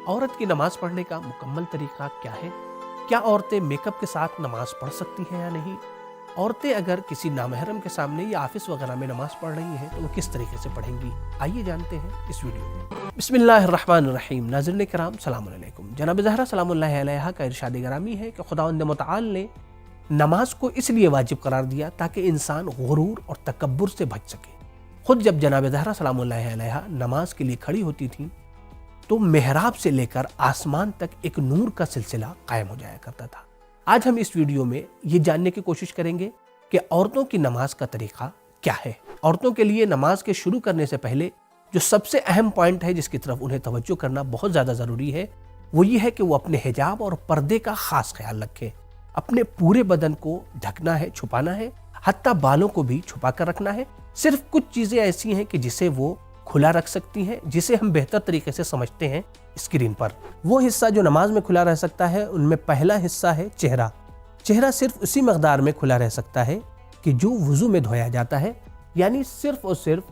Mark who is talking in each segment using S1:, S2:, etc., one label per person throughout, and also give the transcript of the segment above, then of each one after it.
S1: عورت کی نماز پڑھنے کا مکمل طریقہ کیا ہے؟ کیا عورتیں میک اپ کے ساتھ نماز پڑھ سکتی ہیں یا نہیں؟ عورتیں اگر کسی نامحرم کے سامنے یا آفس وغیرہ میں نماز پڑھ رہی ہیں تو وہ کس طریقے سے پڑھیں گی؟ آئیے جانتے ہیں اس ویڈیو میں۔ بسم اللہ الرحمن الرحیم۔ ناظرین کرام سلام علیکم۔ جناب زہرا سلام اللہ علیہا کا ارشاد گرامی ہے کہ خداوند متعال نے نماز کو اس لیے واجب قرار دیا تاکہ انسان غرور اور تکبر سے بچ سکے۔ خود جب جناب زہرا سلام اللہ علیہا نماز کے لیے کھڑی ہوتی تھیں تو محراب سے لے کر آسمان تک ایک نور کا سلسلہ قائم ہو جایا کرتا تھا۔ آج ہم اس ویڈیو میں یہ جاننے کی کوشش کریں گے کہ عورتوں کی نماز کا طریقہ کیا ہے۔ عورتوں کے لیے نماز کے شروع کرنے سے پہلے جو سب سے اہم پوائنٹ ہے جس کی طرف انہیں توجہ کرنا بہت زیادہ ضروری ہے وہ یہ ہے کہ وہ اپنے حجاب اور پردے کا خاص خیال رکھیں۔ اپنے پورے بدن کو ڈھکنا ہے، چھپانا ہے، حتیٰ بالوں کو بھی چھپا کر رکھنا ہے۔ صرف کچھ چیزیں ایسی ہیں کہ جسے وہ کھلا رکھ سکتی ہیں، جسے ہم بہتر طریقے سے سمجھتے ہیں اسکرین پر۔ وہ حصہ جو نماز میں کھلا رہ سکتا ہے ان میں پہلا حصہ ہے چہرہ۔ چہرہ صرف اسی مقدار میں کھلا رہ سکتا ہے کہ جو وضو میں دھویا جاتا ہے، یعنی صرف اور صرف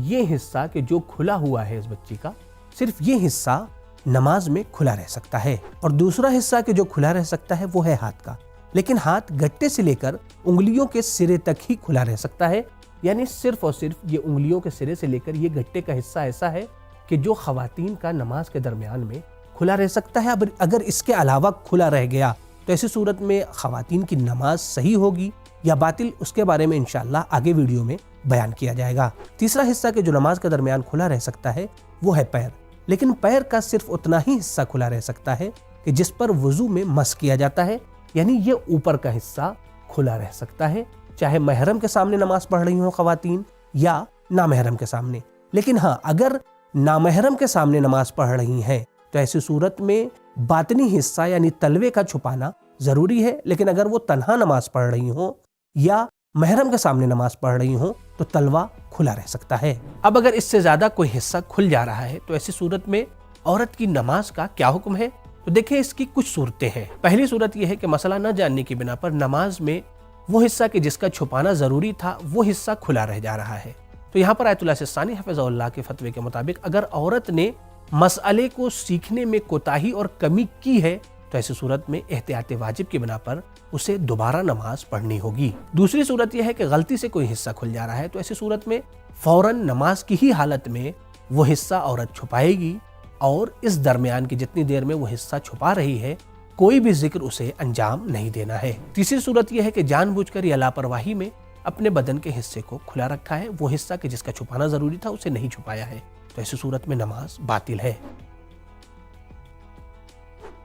S1: یہ حصہ کہ جو کھلا ہوا ہے اس بچی کا، صرف یہ حصہ نماز میں کھلا رہ سکتا ہے۔ اور دوسرا حصہ کہ جو کھلا رہ سکتا ہے وہ ہے ہاتھ کا، لیکن ہاتھ گٹے سے لے کر انگلیوں کے سرے تک ہی کھلا رہ سکتا ہے، یعنی صرف اور صرف یہ انگلیوں کے سرے سے لے کر یہ گٹے کا حصہ ایسا ہے کہ جو خواتین کا نماز کے درمیان میں کھلا رہ سکتا ہے۔ اگر اس کے علاوہ کھلا رہ گیا تو ایسی صورت میں خواتین کی نماز صحیح ہوگی یا باطل، اس کے بارے میں انشاءاللہ آگے ویڈیو میں بیان کیا جائے گا۔ تیسرا حصہ کہ جو نماز کے درمیان کھلا رہ سکتا ہے وہ ہے پیر، لیکن پیر کا صرف اتنا ہی حصہ کھلا رہ سکتا ہے کہ جس پر وضو میں مس کیا جاتا ہے، یعنی یہ اوپر کا حصہ کھلا رہ سکتا ہے، چاہے محرم کے سامنے نماز پڑھ رہی ہوں خواتین یا نامحرم کے سامنے۔ لیکن ہاں، اگر نامحرم کے سامنے نماز پڑھ رہی ہیں تو ایسی صورت میں باطنی حصہ یعنی تلوے کا چھپانا ضروری ہے، لیکن اگر وہ تنہا نماز پڑھ رہی ہوں یا محرم کے سامنے نماز پڑھ رہی ہوں تو تلوہ کھلا رہ سکتا ہے۔ اب اگر اس سے زیادہ کوئی حصہ کھل جا رہا ہے تو ایسی صورت میں عورت کی نماز کا کیا حکم ہے؟ تو دیکھیں اس کی کچھ صورتیں ہیں۔ پہلی صورت یہ ہے کہ مسئلہ نہ جاننے کی بنا پر نماز میں وہ حصہ کہ جس کا چھپانا ضروری تھا وہ حصہ کھلا رہ جا رہا ہے۔ تو یہاں پر آیت اللہ سستانی حفظہ اللہ کے فتوے کے مطابق اگر عورت نے مسئلے کو سیکھنے میں کوتاہی اور کمی کی ہے تو ایسی صورت میں احتیاط واجب کی بنا پر اسے دوبارہ نماز پڑھنی ہوگی۔ دوسری صورت یہ ہے کہ غلطی سے کوئی حصہ کھل جا رہا ہے تو ایسی صورت میں فوراً نماز کی ہی حالت میں وہ حصہ عورت چھپائے گی اور اس درمیان کی جتنی دیر میں وہ حصہ چھپا رہی ہے کوئی بھی ذکر اسے انجام نہیں دینا ہے۔ تیسری صورت یہ ہے کہ جان بوجھ کر یا لاپرواہی میں اپنے بدن کے حصے کو کھلا رکھا ہے، وہ حصہ کہ جس کا چھپانا ضروری تھا اسے نہیں چھپایا ہے، تو ایسی صورت میں نماز باطل ہے۔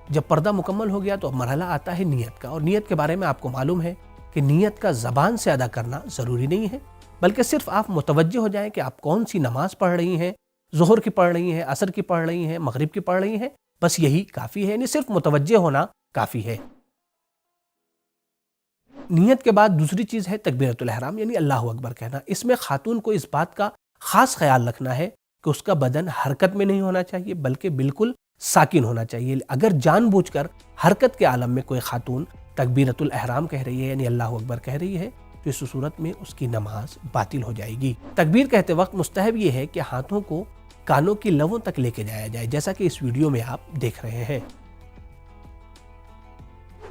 S1: جب پردہ مکمل ہو گیا تو اب مرحلہ آتا ہے نیت کا، اور نیت کے بارے میں آپ کو معلوم ہے کہ نیت کا زبان سے ادا کرنا ضروری نہیں ہے، بلکہ صرف آپ متوجہ ہو جائیں کہ آپ کون سی نماز پڑھ رہی ہیں، ظہر کی پڑھ رہی ہیں، عصر کی پڑھ رہی ہیں، مغرب کی پڑھ رہی ہیں، بس یہی کافی ہے، یعنی صرف متوجہ ہونا کافی ہے۔ نیت کے بعد دوسری چیز ہے تکبیرۃ الاحرام یعنی اللہ اکبر کہنا۔ اس میں خاتون کو اس بات کا خاص خیال رکھنا ہے کہ اس کا بدن حرکت میں نہیں ہونا چاہیے بلکہ بالکل ساکن ہونا چاہیے۔ اگر جان بوجھ کر حرکت کے عالم میں کوئی خاتون تکبیرۃ الاحرام کہہ رہی ہے یعنی اللہ اکبر کہہ رہی ہے تو اس صورت میں اس کی نماز باطل ہو جائے گی۔ تکبیر کہتے وقت مستحب یہ ہے کہ ہاتھوں کو کانوں کی لووں تک لے کے جایا جائے، جیسا کہ اس ویڈیو میں آپ دیکھ رہے ہیں۔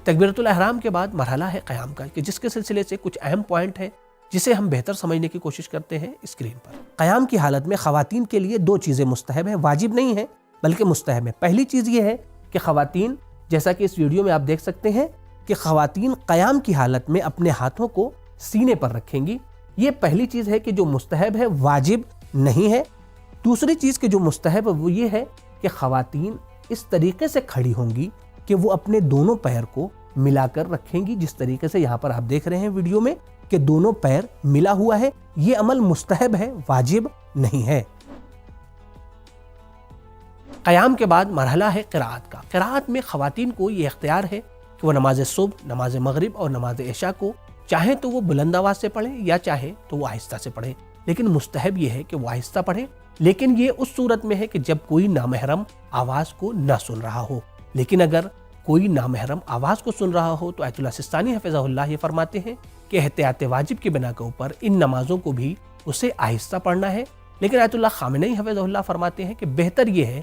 S1: تکبیرۃ الاحرام کے بعد مرحلہ ہے قیام کا، کہ جس کے سلسلے سے کچھ اہم پوائنٹ ہے جسے ہم بہتر سمجھنے کی کوشش کرتے ہیں اسکرین پر۔ قیام کی حالت میں خواتین کے لیے دو چیزیں مستحب ہیں، واجب نہیں ہے بلکہ مستحب ہے۔ پہلی چیز یہ ہے کہ خواتین، جیسا کہ اس ویڈیو میں آپ دیکھ سکتے ہیں کہ خواتین قیام کی حالت میں اپنے ہاتھوں کو سینے پر رکھیں گی۔ یہ پہلی چیز ہے کہ جو مستحب ہے، واجب نہیں ہے۔ دوسری چیز کہ جو مستحب ہے وہ یہ ہے کہ خواتین اس طریقے سے کھڑی ہوں گی کہ وہ اپنے دونوں پیر کو ملا کر رکھیں گی، جس طریقے سے یہاں پر آپ دیکھ رہے ہیں ویڈیو میں کہ دونوں پیر ملا ہوا ہے۔ یہ عمل مستحب ہے، واجب نہیں ہے۔ قیام کے بعد مرحلہ ہے قراءت کا۔ قراءت میں خواتین کو یہ اختیار ہے کہ وہ نماز صبح، نماز مغرب اور نماز عشاء کو چاہے تو وہ بلند آواز سے پڑھیں یا چاہے تو وہ آہستہ سے پڑھیں، لیکن مستحب یہ ہے کہ وہ آہستہ پڑھیں، لیکن یہ اس صورت میں ہے کہ جب کوئی نامحرم آواز کو نہ سن رہا ہو۔ لیکن اگر کوئی نامحرم آواز کو سن رہا ہو تو آیت اللہ سستانی حفظہ اللہ یہ فرماتے ہیں کہ احتیاط واجب کی بنا کے اوپر ان نمازوں کو بھی اسے آہستہ پڑھنا ہے، لیکن آیت اللہ خامنئی حفظہ اللہ فرماتے ہیں کہ بہتر یہ ہے